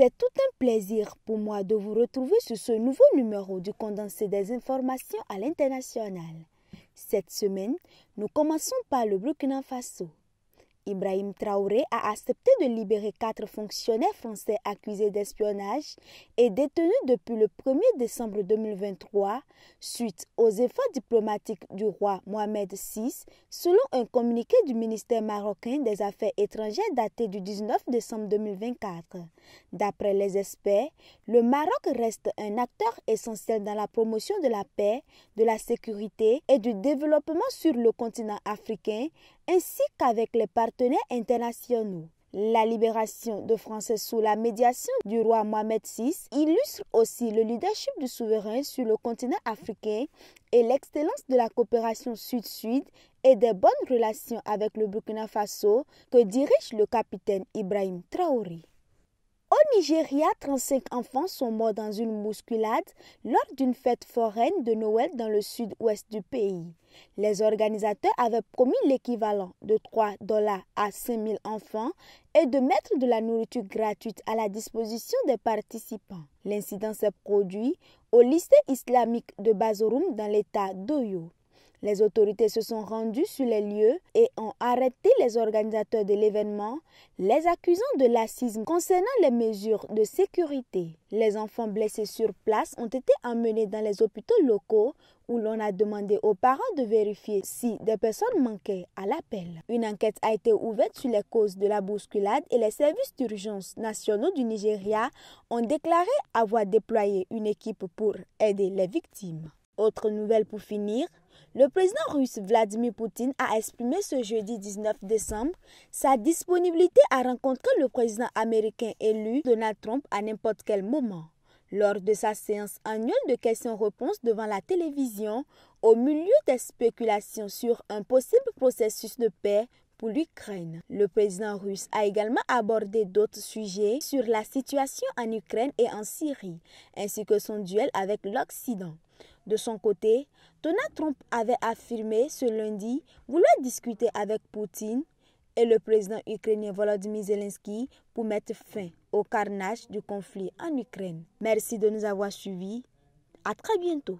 C'est tout un plaisir pour moi de vous retrouver sur ce nouveau numéro du condensé des informations à l'international. Cette semaine, nous commençons par le Burkina Faso. Ibrahim Traoré a accepté de libérer 4 fonctionnaires français accusés d'espionnage et détenus depuis le 1er décembre 2023 suite aux efforts diplomatiques du roi Mohamed VI, selon un communiqué du ministère marocain des Affaires étrangères daté du 19 décembre 2024. D'après les experts, le Maroc reste un acteur essentiel dans la promotion de la paix, de la sécurité et du développement sur le continent africain, ainsi qu'avec les partenaires internationaux. La libération de Français sous la médiation du roi Mohamed VI illustre aussi le leadership du souverain sur le continent africain et l'excellence de la coopération sud-sud et des bonnes relations avec le Burkina Faso que dirige le capitaine Ibrahim Traoré. Au Nigeria, 35 enfants sont morts dans une bousculade lors d'une fête foraine de Noël dans le sud-ouest du pays. Les organisateurs avaient promis l'équivalent de $3 à 5 000 enfants et de mettre de la nourriture gratuite à la disposition des participants. L'incident s'est produit au lycée islamique de Bazorum dans l'état d'Oyo. Les autorités se sont rendues sur les lieux et ont arrêté les organisateurs de l'événement, les accusant de laxisme concernant les mesures de sécurité. Les enfants blessés sur place ont été emmenés dans les hôpitaux locaux où l'on a demandé aux parents de vérifier si des personnes manquaient à l'appel. Une enquête a été ouverte sur les causes de la bousculade et les services d'urgence nationaux du Nigeria ont déclaré avoir déployé une équipe pour aider les victimes. Autre nouvelle pour finir, le président russe Vladimir Poutine a exprimé ce jeudi 19 décembre sa disponibilité à rencontrer le président américain élu Donald Trump à n'importe quel moment. Lors de sa séance annuelle de questions-réponses devant la télévision, au milieu des spéculations sur un possible processus de paix pour l'Ukraine. Le président russe a également abordé d'autres sujets sur la situation en Ukraine et en Syrie, ainsi que son duel avec l'Occident. De son côté, Donald Trump avait affirmé ce lundi vouloir discuter avec Poutine et le président ukrainien Volodymyr Zelensky pour mettre fin au carnage du conflit en Ukraine. Merci de nous avoir suivis. À très bientôt.